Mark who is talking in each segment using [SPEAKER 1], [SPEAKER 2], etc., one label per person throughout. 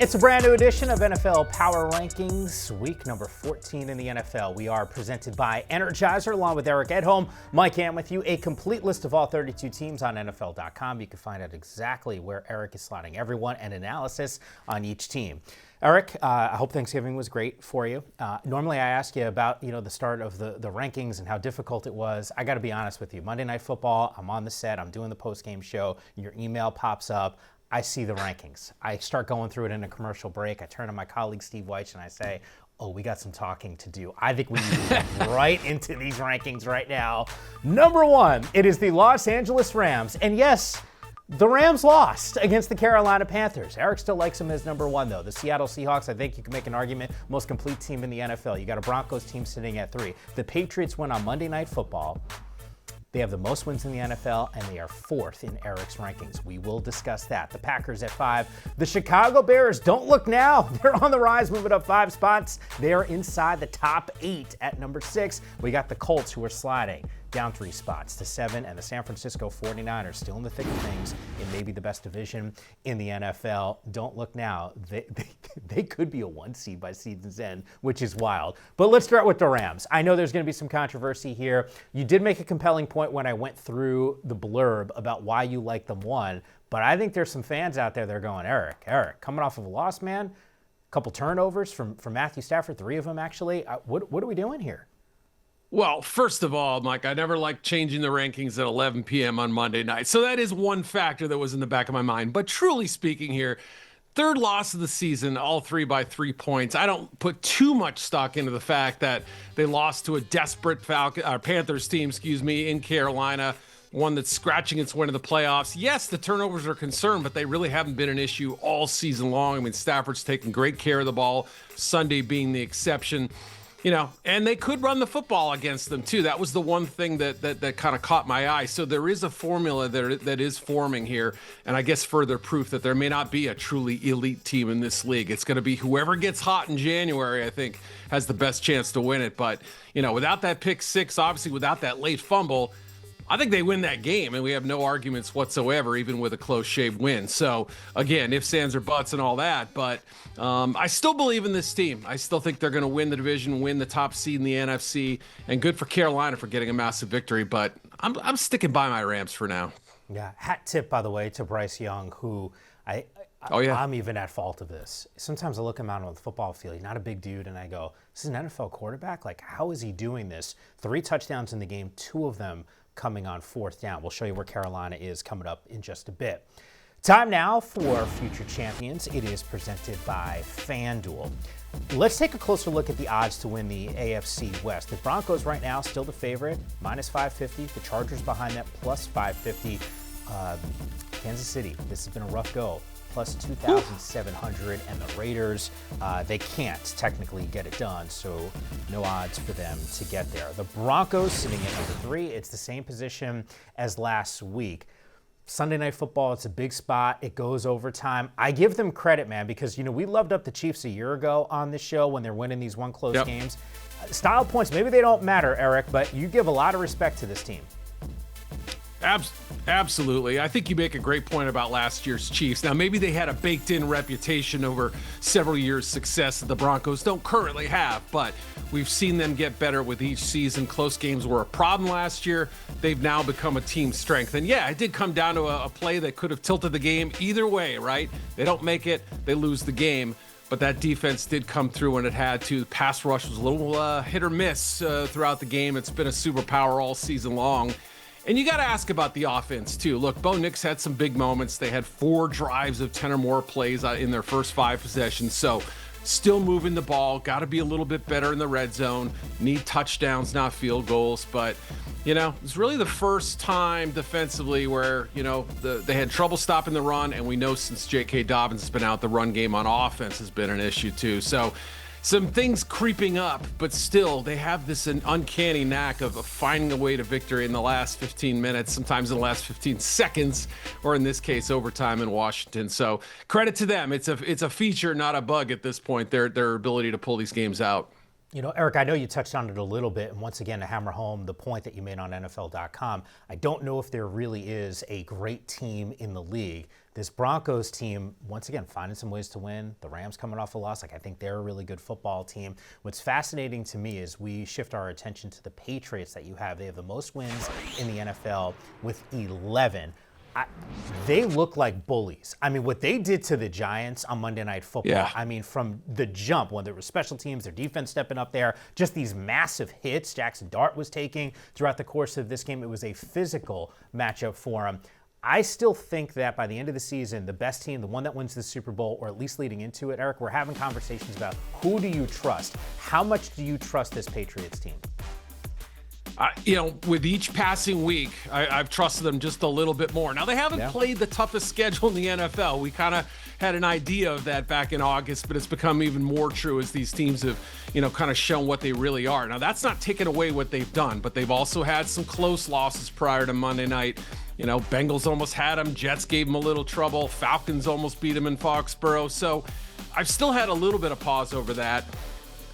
[SPEAKER 1] It's a brand new edition of NFL Power Rankings, week number 14 in the NFL. We are presented by Energizer, along with Eric Edholm. Mike Ann with you. A complete list of all 32 teams on NFL.com. You can find out exactly where Eric is slotting everyone and analysis on each team. Eric, I hope Thanksgiving was great for you. Normally I ask you about, the start of the rankings and how difficult it was. I got to be honest with you. Monday Night Football, I'm on the set, I'm doing the post-game show, your email pops up. I see the rankings. I start going through it in a commercial break. I turn to my colleague Steve Weich and I say, oh, we got some talking to do. I think we need to get right into these rankings right now. Number one, it is the Los Angeles Rams. And yes, the Rams lost against the Carolina Panthers. Eric still likes them as number one, though. The Seattle Seahawks, I think you can make an argument, most complete team in the NFL. You got a Broncos team sitting at 3. The Patriots win on Monday Night Football. They have the most wins in the NFL, and they are 4th in Eric's rankings. We will discuss that. The Packers at 5. The Chicago Bears, don't look now. They're on the rise, moving up 5 spots. They are inside the top 8 at number 6. We got the Colts, who are sliding down 3 spots to 7, and the San Francisco 49ers still in the thick of things in maybe the best division in the NFL. Don't look now. They could be a 1 seed by season's end, which is wild. But let's start with the Rams. I know there's going to be some controversy here. You did make a compelling point when I went through the blurb about why you like them 1, but I think there's some fans out there that are going, Eric, coming off of a loss, man, a couple turnovers from Matthew Stafford, 3 of them actually. What are we doing here?
[SPEAKER 2] Well, first of all, Mike, I never liked changing the rankings at 11 p.m. on Monday night. So that is one factor that was in the back of my mind. But truly speaking here, 3rd loss of the season, all 3 by 3 points. I don't put too much stock into the fact that they lost to a desperate Panthers team, in Carolina, one that's scratching its way to the playoffs. Yes, the turnovers are a concern, but they really haven't been an issue all season long. I mean, Stafford's taking great care of the ball, Sunday being the exception. And they could run the football against them too. That was the one thing that kind of caught my eye. So there is a formula that is forming here, and I guess further proof that there may not be a truly elite team in this league. It's going to be whoever gets hot in January, I think, has the best chance to win it. But, without that pick 6, obviously without that late fumble, I think they win that game, and we have no arguments whatsoever, even with a close shave win. So, again, ifs, ands, or buts and all that, but I still believe in this team. I still think they're going to win the division, win the top seed in the NFC, and good for Carolina for getting a massive victory, but I'm sticking by my Rams for now.
[SPEAKER 1] Yeah, hat tip, by the way, to Bryce Young, who I'm even at fault of this. Sometimes I look him out on the football field. He's not a big dude, and I go, this is an NFL quarterback? Like, how is he doing this? 3 touchdowns in the game, 2 of them coming on 4th down. We'll show you where Carolina is coming up in just a bit. Time now for Future Champions. It is presented by FanDuel. Let's take a closer look at the odds to win the AFC West. The Broncos right now still the favorite, minus 550. The Chargers behind that, plus 550. Kansas City, this has been a rough go, plus 2,700. And the Raiders, they can't technically get it done, so no odds for them to get there. The Broncos sitting at number 3. It's the same position as last week. Sunday Night Football, it's a big spot. It goes overtime. I give them credit, man, because, we loved up the Chiefs a year ago on this show when they're winning these one close games. Style points, maybe they don't matter, Eric, but you give a lot of respect to this team.
[SPEAKER 2] Absolutely. I think you make a great point about last year's Chiefs. Now, maybe they had a baked-in reputation over several years' success that the Broncos don't currently have, but we've seen them get better with each season. Close games were a problem last year. They've now become a team strength. And yeah, it did come down to a play that could have tilted the game either way, right? They don't make it, they lose the game. But that defense did come through when it had to. The pass rush was a little hit or miss throughout the game. It's been a superpower all season long. And you got to ask about the offense, too. Look, Bo Nix had some big moments. They had 4 drives of 10 or more plays in their first 5 possessions. So still moving the ball. Got to be a little bit better in the red zone. Need touchdowns, not field goals. But, it's really the first time defensively where, they had trouble stopping the run. And we know since J.K. Dobbins has been out, the run game on offense has been an issue, too. So some things creeping up, but still they have this uncanny knack of finding a way to victory in the last 15 minutes, sometimes in the last 15 seconds, or in this case, overtime in Washington. So credit to them. It's a feature, not a bug at this point, their ability to pull these games out.
[SPEAKER 1] You know, Eric, I know you touched on it a little bit, and once again, to hammer home the point that you made on NFL.com, I don't know if there really is a great team in the league. This Broncos team, once again, finding some ways to win. The Rams coming off a loss. I think they're a really good football team. What's fascinating to me is we shift our attention to the Patriots that you have. They have the most wins in the NFL with 11. They look like bullies. I mean, what they did to the Giants on Monday Night Football, I mean, from the jump, when there were special teams, their defense stepping up there, just these massive hits Jackson Dart was taking throughout the course of this game. It was a physical matchup for him. I still think that by the end of the season, the best team, the one that wins the Super Bowl, or at least leading into it, Eric, we're having conversations about who do you trust? How much do you trust this Patriots team?
[SPEAKER 2] With each passing week, I've trusted them just a little bit more. Now, they haven't played the toughest schedule in the NFL. We kind of had an idea of that back in August, but it's become even more true as these teams have, kind of shown what they really are. Now, that's not taking away what they've done, but they've also had some close losses prior to Monday night. Bengals almost had them. Jets gave them a little trouble. Falcons almost beat them in Foxborough. So I've still had a little bit of pause over that.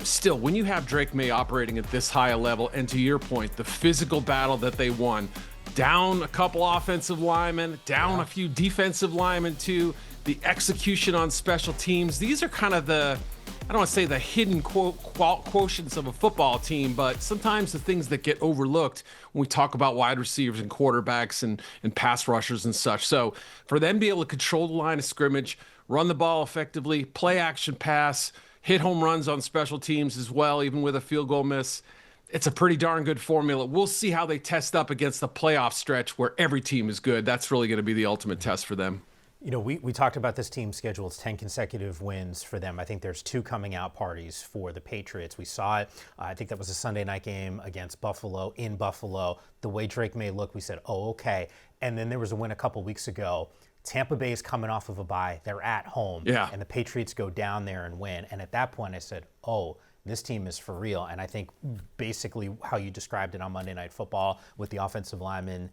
[SPEAKER 2] Still, when you have Drake May operating at this high a level, and to your point, the physical battle that they won, down a couple offensive linemen, down a few defensive linemen too, the execution on special teams, these are kind of the, I don't want to say the hidden quotients of a football team, but sometimes the things that get overlooked when we talk about wide receivers and quarterbacks and pass rushers and such. So for them to be able to control the line of scrimmage, run the ball effectively, play action pass, hit home runs on special teams as well, even with a field goal miss, it's a pretty darn good formula. We'll see how they test up against the playoff stretch where every team is good. That's really going to be the ultimate test for them.
[SPEAKER 1] We talked about this team's schedule. It's 10 consecutive wins for them. I think there's 2 coming out parties for the Patriots. We saw it. I think that was a Sunday night game against Buffalo, in Buffalo. The way Drake May looked, we said, oh, okay. And then there was a win a couple weeks ago. Tampa Bay is coming off of a bye. They're at home. And the Patriots go down there and win. And at that point, I said, oh, this team is for real. And I think basically how you described it on Monday Night Football with the offensive linemen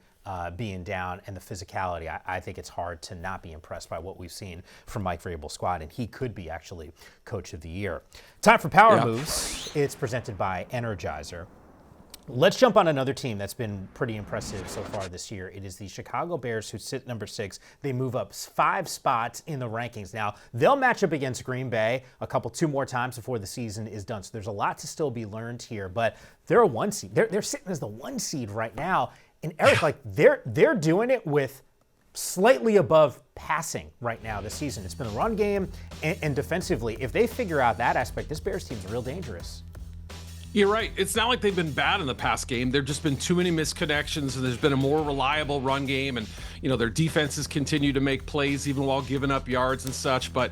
[SPEAKER 1] being down and the physicality, I think it's hard to not be impressed by what we've seen from Mike Vrabel's squad. And he could be actually Coach of the Year. Time for Power Moves. It's presented by Energizer. Let's jump on another team that's been pretty impressive so far this year. It is the Chicago Bears, who sit number 6. They move up 5 spots in the rankings. Now, they'll match up against Green Bay 2 more times before the season is done. So there's a lot to still be learned here, but they're a 1 seed. They're sitting as the 1 seed right now. And Eric, they're doing it with slightly above passing right now this season. It's been the run game and defensively. If they figure out that aspect, this Bears team's real dangerous.
[SPEAKER 2] You're right. It's not like they've been bad in the past game. There've just been too many misconnections, and there's been a more reliable run game. And, their defenses continue to make plays even while giving up yards and such. But,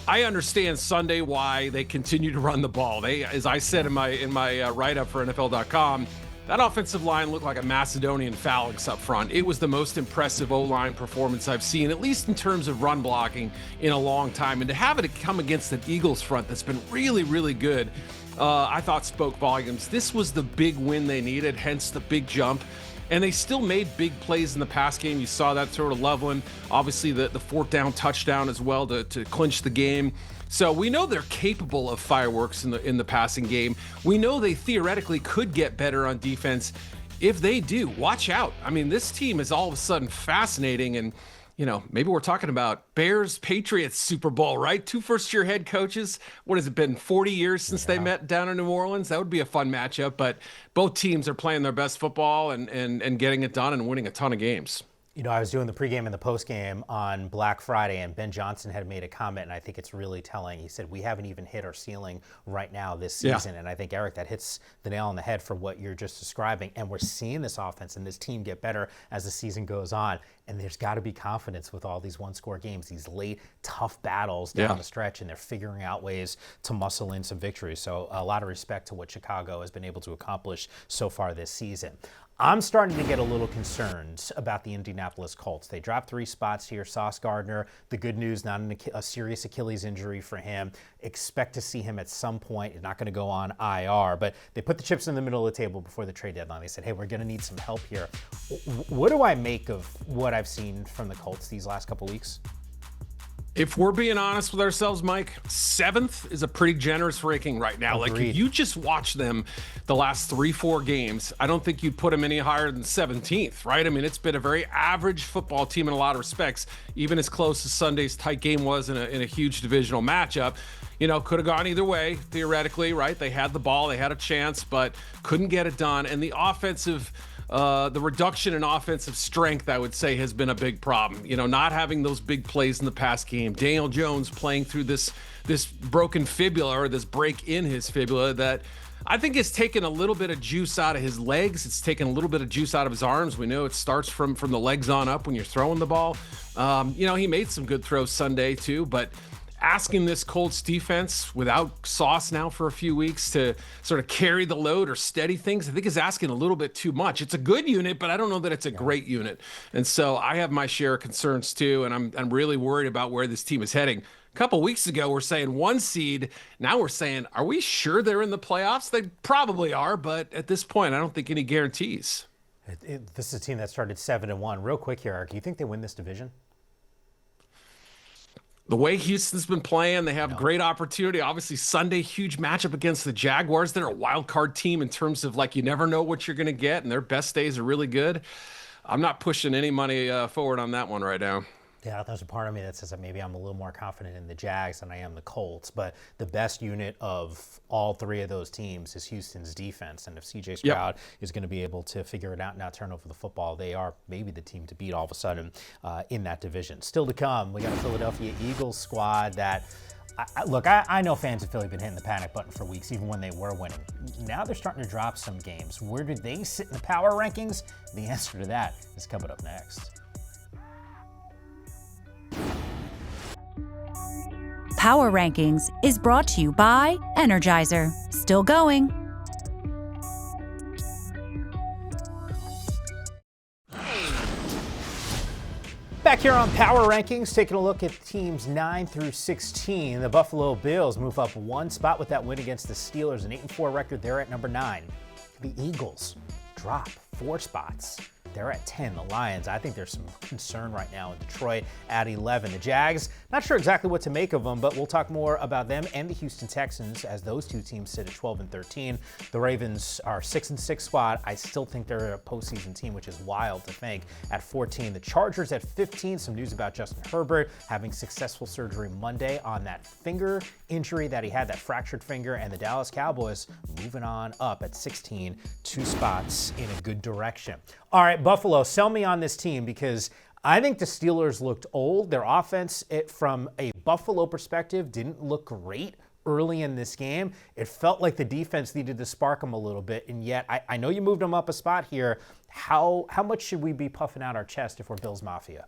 [SPEAKER 2] I understand Sunday why they continue to run the ball. They, as I said in my write-up for NFL.com, that offensive line looked like a Macedonian phalanx up front. It was the most impressive O-line performance I've seen, at least in terms of run blocking, in a long time. And to have it come against an Eagles front that's been really, really good, I thought spoke volumes. This was the big win they needed, hence the big jump. And they still made big plays in the pass game. You saw that sort of Loveland, obviously the 4th down touchdown as well to clinch the game. So we know they're capable of fireworks in the passing game. We know they theoretically could get better on defense. If they do, watch out. I mean, this team is all of a sudden fascinating, and maybe we're talking about Bears-Patriots Super Bowl, right? 2 first-year head coaches. What has it been, 40 years since they met down in New Orleans? That would be a fun matchup, but both teams are playing their best football and getting it done and winning a ton of games.
[SPEAKER 1] I was doing the pregame and the postgame on Black Friday, and Ben Johnson had made a comment, and I think it's really telling. He said, we haven't even hit our ceiling right now this season. And I think, Eric, that hits the nail on the head for what you're just describing. And we're seeing this offense and this team get better as the season goes on. And there's got to be confidence with all these 1-score games, these late, tough battles down the stretch, and they're figuring out ways to muscle in some victories. So a lot of respect to what Chicago has been able to accomplish so far this season. I'm starting to get a little concerned about the Indianapolis Colts. They dropped 3 spots here. Sauce Gardner, the good news, not a serious Achilles injury for him. Expect to see him at some point. He's not going to go on IR, but they put the chips in the middle of the table before the trade deadline. They said, hey, we're going to need some help here. What do I make of what I've seen from the Colts these last couple weeks?
[SPEAKER 2] If we're being honest with ourselves, Mike, 7th is a pretty generous ranking right now.
[SPEAKER 1] Agreed.
[SPEAKER 2] Like, if you just watch them the last 3-4 games, I don't think you'd put them any higher than 17th, right? I mean, it's been a very average football team in a lot of respects, even as close as Sunday's tight game was in a huge divisional matchup. You know, could have gone either way, theoretically, right? They had the ball, they had a chance, but couldn't get it done. And the the reduction in offensive strength, I would say, has been a big problem. You know, not having those big plays in the past game. Daniel Jones playing through this broken fibula, or this break in his fibula, that I think has taken a little bit of juice out of his legs. It's taken a little bit of juice out of his arms. We know it starts from the legs on up when you're throwing the ball. You know, he made some good throws Sunday too, but asking this Colts defense without Sauce now for a few weeks to sort of carry the load or steady things, I think is asking a little bit too much. It's a good unit, but I don't know that it's a great unit. And so I have my share of concerns too, and I'm really worried about where this team is heading. A couple weeks ago, we're saying 1 seed. Now we're saying, are we sure they're in the playoffs? They probably are, but at this point, I don't think any guarantees.
[SPEAKER 1] This is a team that started 7-1. Real quick here, Eric, do you think they win this division?
[SPEAKER 2] The way Houston's been playing, they have great opportunity. Obviously, Sunday, huge matchup against the Jaguars. They're a wild card team in terms of, like, you never know what you're going to get, and their best days are really good. I'm not pushing any money forward on that one right now.
[SPEAKER 1] Yeah, there's a part of me that says that maybe I'm a little more confident in the Jags than I am the Colts, but the best unit of all three of those teams is Houston's defense, and if C.J. Stroud is going to be able to figure it out and not turn over the football, they are maybe the team to beat all of a sudden in that division. Still to come, we got a Philadelphia Eagles squad that look, I know fans of Philly have been hitting the panic button for weeks, even when they were winning. Now they're starting to drop some games. Where do they sit in the power rankings? The answer to that is coming up next.
[SPEAKER 3] Power Rankings is brought to you by Energizer. Still going.
[SPEAKER 1] Back here on Power Rankings, taking a look at teams 9 through 16. The Buffalo Bills move up 1 spot with that win against the Steelers, an 8-4 record. They're at number 9. The Eagles drop 4 spots. They're at 10. The Lions, I think there's some concern right now in Detroit at 11. The Jags, not sure exactly what to make of them, but we'll talk more about them and the Houston Texans as those two teams sit at 12 and 13. The Ravens are 6-6 squad. I still think they're a postseason team, which is wild to think, at 14. The Chargers at 15. Some news about Justin Herbert having successful surgery Monday on that finger injury that he had, that fractured finger, and the Dallas Cowboys moving on up at 16, 2 spots in a good direction. All right, Buffalo, sell me on this team because I think the Steelers looked old. Their offense, from a Buffalo perspective, didn't look great early in this game. It felt like the defense needed to spark them a little bit, and yet I know you moved them up a spot here. How much should we be puffing out our chest if we're Bills Mafia?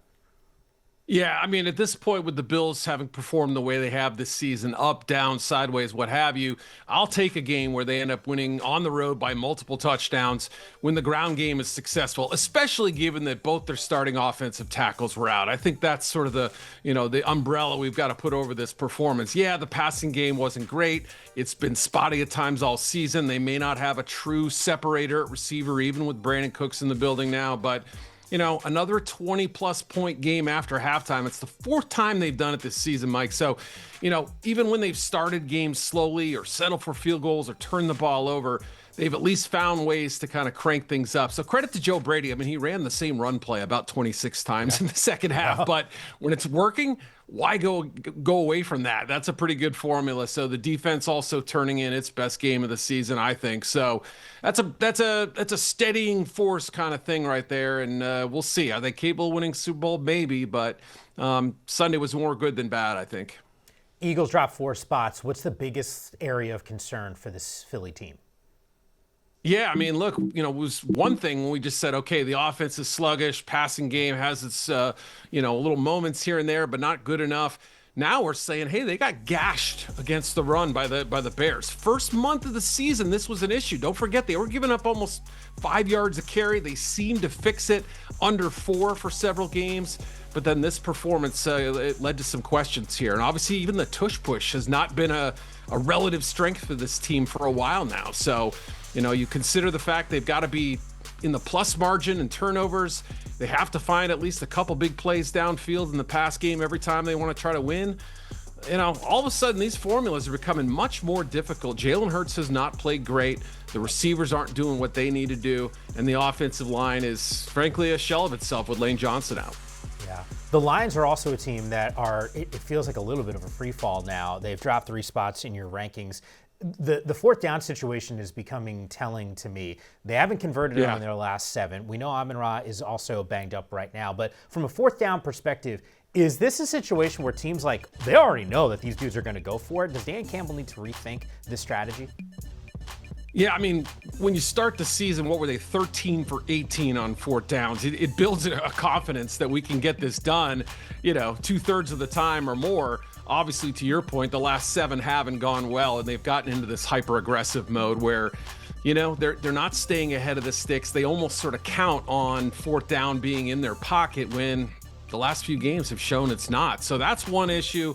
[SPEAKER 2] Yeah, I mean, at this point, with the Bills having performed the way they have this season, up, down, sideways, what have you, I'll take a game where they end up winning on the road by multiple touchdowns when the ground game is successful, especially given that both their starting offensive tackles were out. I think that's sort of the umbrella we've got to put over this performance. Yeah, the passing game wasn't great. It's been spotty at times all season. They may not have a true separator at receiver, even with Brandon Cooks in the building now, but another 20-plus point game after halftime. It's the 4th time they've done it this season, Mike. So, even when they've started games slowly or settled for field goals or turned the ball over, they've at least found ways to kind of crank things up. So credit to Joe Brady. I mean, he ran the same run play about 26 times in the second half. But when it's working, why go away from that? That's a pretty good formula. So the defense also turning in its best game of the season, I think. So that's a steadying force kind of thing right there. And we'll see. Are they capable of winning Super Bowl? Maybe. But Sunday was more good than bad, I think.
[SPEAKER 1] Eagles dropped 4 spots. What's the biggest area of concern for this Philly team?
[SPEAKER 2] Yeah, I mean, look, it was one thing when we just said, okay, the offense is sluggish, passing game has its, little moments here and there, but not good enough. Now we're saying, hey, they got gashed against the run by the Bears. First month of the season, this was an issue. Don't forget, they were giving up almost 5 yards a carry. They seemed to fix it under 4 for several games. But then this performance, it led to some questions here. And obviously, even the tush push has not been a relative strength for this team for a while now. So, you consider the fact they've got to be in the plus margin and turnovers. They have to find at least a couple big plays downfield in the pass game every time they want to try to win. All of a sudden, these formulas are becoming much more difficult. Jalen Hurts has not played great. The receivers aren't doing what they need to do. And the offensive line is, frankly, a shell of itself with Lane Johnson out.
[SPEAKER 1] Yeah. The Lions are also a team that it feels like a little bit of a free fall now. They've dropped 3 spots in your rankings. The fourth down situation is becoming telling to me. They haven't converted on their last 7. We know Amon-Ra is also banged up right now. But from a fourth down perspective, is this a situation where teams they already know that these dudes are going to go for it? Does Dan Campbell need to rethink this strategy?
[SPEAKER 2] Yeah, I mean, when you start the season, what were they, 13 for 18 on fourth downs? It builds a confidence that we can get this done, 2/3 of the time or more. Obviously, to your point, the last 7 haven't gone well, and they've gotten into this hyper-aggressive mode where, they're not staying ahead of the sticks. They almost sort of count on fourth down being in their pocket when the last few games have shown it's not. So that's one issue.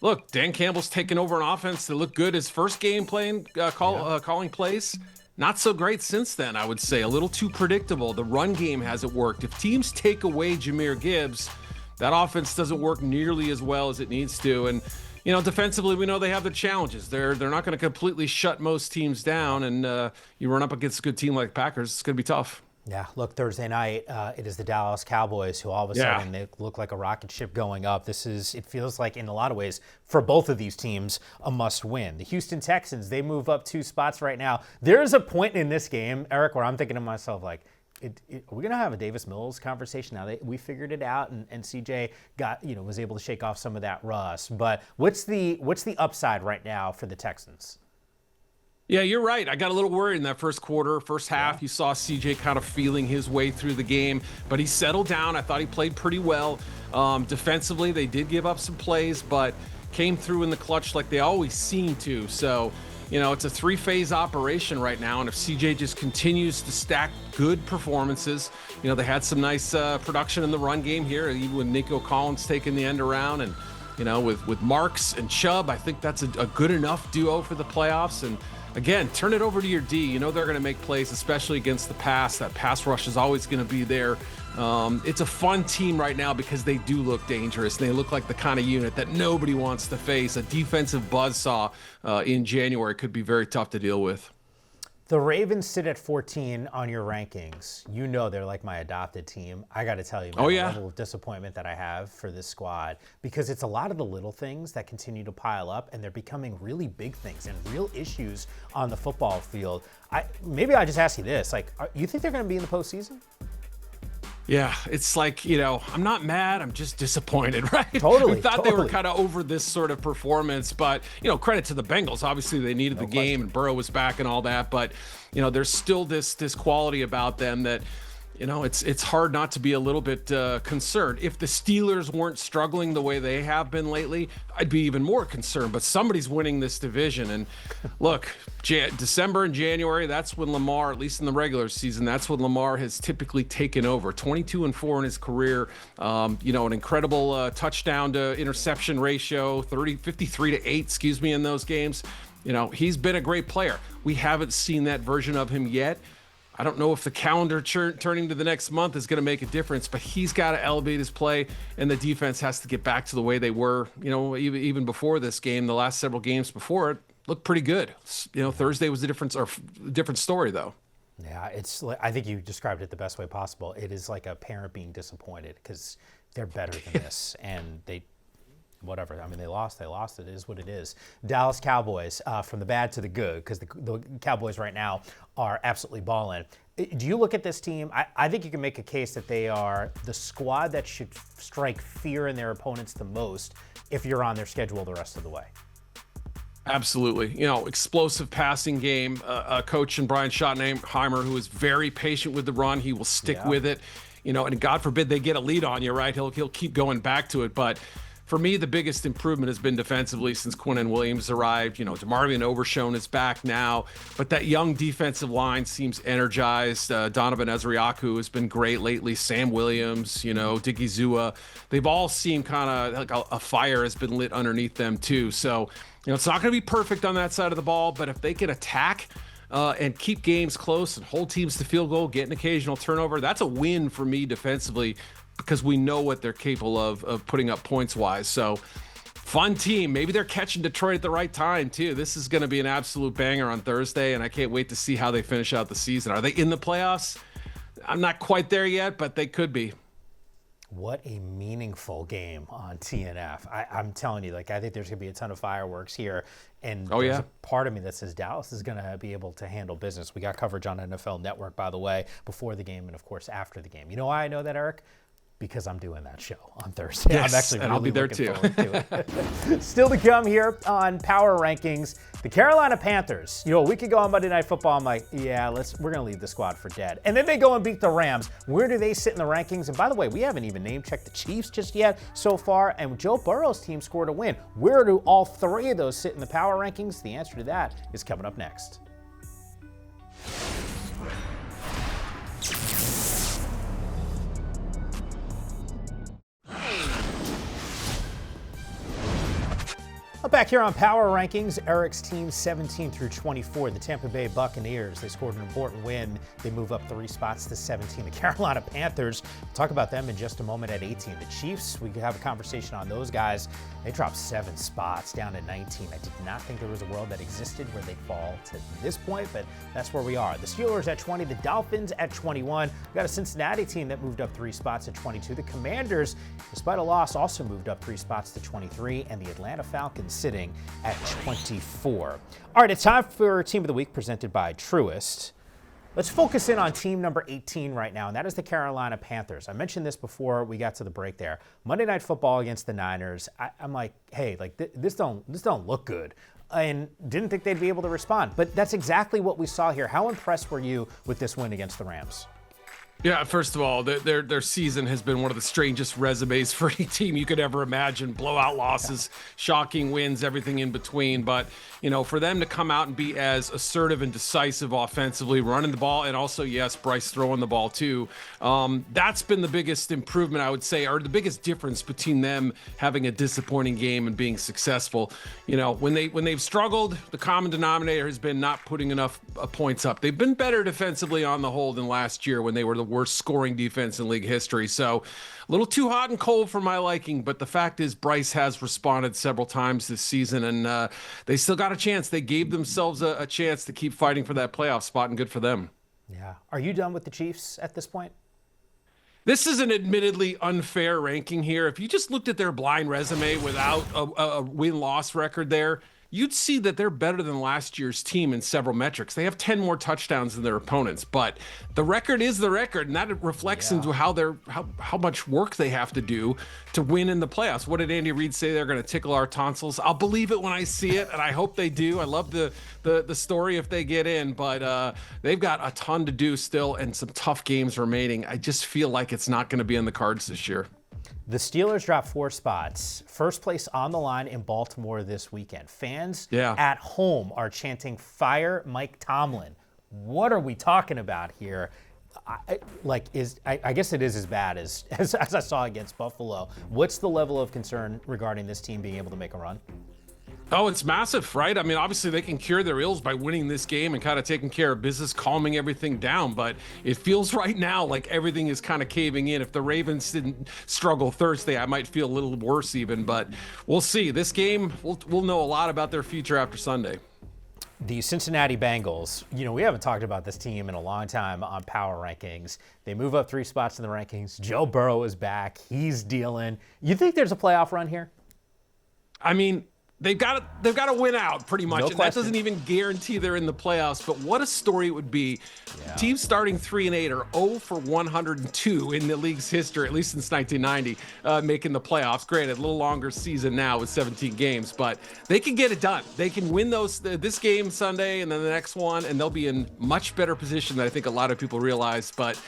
[SPEAKER 2] Look, Dan Campbell's taken over an offense that looked good his first game calling plays. Not so great since then, I would say. A little too predictable. The run game hasn't worked. If teams take away Jahmyr Gibbs, that offense doesn't work nearly as well as it needs to. And, defensively, we know they have their challenges. They're not going to completely shut most teams down. And you run up against a good team like Packers, it's going to be tough.
[SPEAKER 1] Yeah, look, Thursday night, it is the Dallas Cowboys who all of a sudden they look like a rocket ship going up. It feels like in a lot of ways, for both of these teams, a must win. The Houston Texans, they move up 2 spots right now. There's a point in this game, Eric, where I'm thinking to myself, are we going to have a Davis Mills conversation now? We figured it out, and CJ was able to shake off some of that rust. But what's the upside right now for the Texans?
[SPEAKER 2] Yeah, you're right. I got a little worried in that first quarter, first half. You saw CJ kind of feeling his way through the game, but he settled down. I thought he played pretty well. Defensively, they did give up some plays, but came through in the clutch like they always seem to. So, it's a 3-phase operation right now, and if CJ just continues to stack good performances, they had some nice production in the run game here, even with Nico Collins taking the end around, and, with Marks and Chubb, I think that's a good enough duo for the playoffs. And again, turn it over to your D. They're going to make plays, especially against the pass. That pass rush is always going to be there. It's a fun team right now because they do look dangerous. They look like the kind of unit that nobody wants to face. A defensive buzzsaw in January could be very tough to deal with.
[SPEAKER 1] The Ravens sit at 14 on your rankings. They're like my adopted team. I got to tell you, man, the level of disappointment that I have for this squad, because it's a lot of the little things that continue to pile up, and they're becoming really big things and real issues on the football field. Maybe I just ask you this: you think they're going to be in the postseason?
[SPEAKER 2] Yeah, it's I'm not mad. I'm just disappointed, right?
[SPEAKER 1] Totally.
[SPEAKER 2] We thought they were kind of over this sort of performance, but, credit to the Bengals. Obviously, they needed the game, and Burrow was back and all that. But, there's still this quality about them that, it's hard not to be a little bit concerned. If the Steelers weren't struggling the way they have been lately, I'd be even more concerned. But somebody's winning this division. And look, December and January, that's when Lamar, at least in the regular season, that's when Lamar has typically taken over. 22-4 in his career. An incredible touchdown to interception ratio, 53-8, in those games. He's been a great player. We haven't seen that version of him yet. I don't know if the calendar turning to the next month is going to make a difference, but he's got to elevate his play, and the defense has to get back to the way they were, even before this game. The last several games before it looked pretty good. Thursday was a different story, though. Yeah,
[SPEAKER 1] I think you described it the best way possible. It is like a parent being disappointed because they're better than this, and whatever. I mean, they lost. It is what it is. Dallas Cowboys, from the bad to the good, because the Cowboys right now are absolutely balling. Do you look at this team? I think you can make a case that they are the squad that should strike fear in their opponents the most if you're on their schedule the rest of the way.
[SPEAKER 2] Absolutely. Explosive passing game. A coach in Brian Schottenheimer who is very patient with the run. He will stick with it. And God forbid they get a lead on you, right? He'll keep going back to it. But for me, the biggest improvement has been defensively since Quinnen Williams arrived. DeMarvion Overshown is back now, but that young defensive line seems energized. Donovan Ezriaku has been great lately. Sam Williams, Diggy Zua, they've all seemed kind of like a fire has been lit underneath them too. So, it's not going to be perfect on that side of the ball, but if they can attack and keep games close and hold teams to field goal, get an occasional turnover. That's a win for me defensively because we know what they're capable of putting up points-wise. So fun team. Maybe they're catching Detroit at the right time, too. This is going to be an absolute banger on Thursday, and I can't wait to see how they finish out the season. Are they in the playoffs? I'm not quite there yet, but they could be.
[SPEAKER 1] What a meaningful game on TNF. I'm telling you, I think there's going to be a ton of fireworks here. And there's a part of me that says Dallas is going to be able to handle business. We got coverage on NFL Network, by the way, before the game and, of course, after the game. You know why I know that, Eric? Because I'm doing that show on Thursday.
[SPEAKER 2] Yes,
[SPEAKER 1] I'm actually
[SPEAKER 2] and I'll be there too.
[SPEAKER 1] To it. Still to come here on Power Rankings, the Carolina Panthers. A week ago on Monday Night Football, I'm like, yeah, we're going to leave the squad for dead. And then they go and beat the Rams. Where do they sit in the rankings? And by the way, we haven't even name-checked the Chiefs just yet so far, and Joe Burrow's team scored a win. Where do all three of those sit in the Power Rankings? The answer to that is coming up next. Back here on Power Rankings, Eric's team 17 through 24, the Tampa Bay Buccaneers. They scored an important win. They move up 3 spots to 17. The Carolina Panthers, we'll talk about them in just a moment at 18. The Chiefs, we could have a conversation on those guys. They dropped 7 spots down to 19. I did not think there was a world that existed where they'd fall to this point, but that's where we are. The Steelers at 20, the Dolphins at 21. We got a Cincinnati team that moved up 3 spots at 22. The Commanders, despite a loss, also moved up 3 spots to 23, and the Atlanta Falcons sitting at 24. All right, it's time for Team of the Week presented by Truist. Let's focus in on team number 18 right now, and that is the Carolina Panthers. I mentioned this before we got to the break there. Monday Night Football against the Niners. I'm like, hey, this don't look good, and didn't think they'd be able to respond. But that's exactly what we saw here. How impressed were you with this win against the Rams?
[SPEAKER 2] Yeah, first of all, their season has been one of the strangest resumes for any team you could ever imagine. Blowout losses, shocking wins, everything in between. But, for them to come out and be as assertive and decisive offensively, running the ball, and also, yes, Bryce throwing the ball too, that's been the biggest improvement, I would say, or the biggest difference between them having a disappointing game and being successful. When they've struggled, the common denominator has been not putting enough points up. They've been better defensively on the whole than last year when they were the worst scoring defense in league history. So a little too hot and cold for my liking, but the fact is Bryce has responded several times this season, and they still got a chance. They gave themselves a chance to keep fighting for that playoff spot, and good for them.
[SPEAKER 1] Yeah. Are you done with the Chiefs at this point?
[SPEAKER 2] This is an admittedly unfair ranking here. If you just looked at their blind resume without a win-loss record there, you'd see that they're better than last year's team in several metrics. They have 10 more touchdowns than their opponents, but the record is the record, and that reflects into how much work they have to do to win in the playoffs. What did Andy Reid say? They're going to tickle our tonsils. I'll believe it when I see it, and I hope they do. I love the story if they get in, but they've got a ton to do still and some tough games remaining. I just feel like it's not going to be in the cards this year.
[SPEAKER 1] The Steelers dropped 4 spots. First place on the line in Baltimore this weekend. Fans at home are chanting, "Fire Mike Tomlin." What are we talking about here? I guess it is as bad as I saw against Buffalo. What's the level of concern regarding this team being able to make a run?
[SPEAKER 2] Oh, it's massive, right? I mean, obviously they can cure their ills by winning this game and kind of taking care of business, calming everything down. But it feels right now like everything is kind of caving in. If the Ravens didn't struggle Thursday, I might feel a little worse even. But we'll see. This game, we'll know a lot about their future after Sunday.
[SPEAKER 1] The Cincinnati Bengals, we haven't talked about this team in a long time on Power Rankings. They move up 3 spots in the rankings. Joe Burrow is back. He's dealing. You think there's a playoff run here?
[SPEAKER 2] I mean, they've got to win out pretty much, and that doesn't even guarantee they're in the playoffs. But what a story it would be! Teams starting 3-8 are 0 for 102 in the league's history, at least since 1990, making the playoffs. Granted, a little longer season now with 17 games, but they can get it done. They can win this game Sunday and then the next one, and they'll be in much better position than I think a lot of people realize. But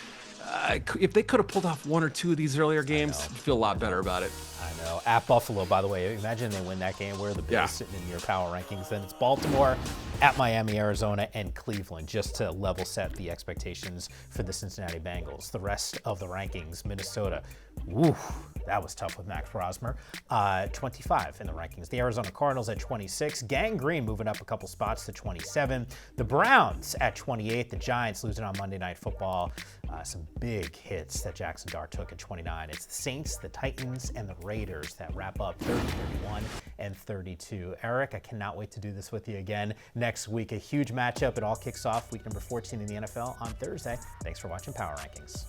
[SPEAKER 2] if they could have pulled off 1 or 2 of these earlier games, I'd feel a lot better about it.
[SPEAKER 1] I know. At Buffalo, by the way, imagine they win that game. Where are the Bills sitting in your power rankings? Then it's Baltimore, at Miami, Arizona, and Cleveland, just to level set the expectations for the Cincinnati Bengals. The rest of the rankings, Minnesota, That was tough with Max Rosmer. 25 in the rankings. The Arizona Cardinals at 26. Gang Green moving up a couple spots to 27. The Browns at 28. The Giants losing on Monday Night Football. Some big hits that Jackson Dart took at 29. It's the Saints, the Titans, and the Raiders that wrap up 30, 31, and 32. Eric, I cannot wait to do this with you again next week. A huge matchup. It all kicks off week number 14 in the NFL on Thursday. Thanks for watching Power Rankings.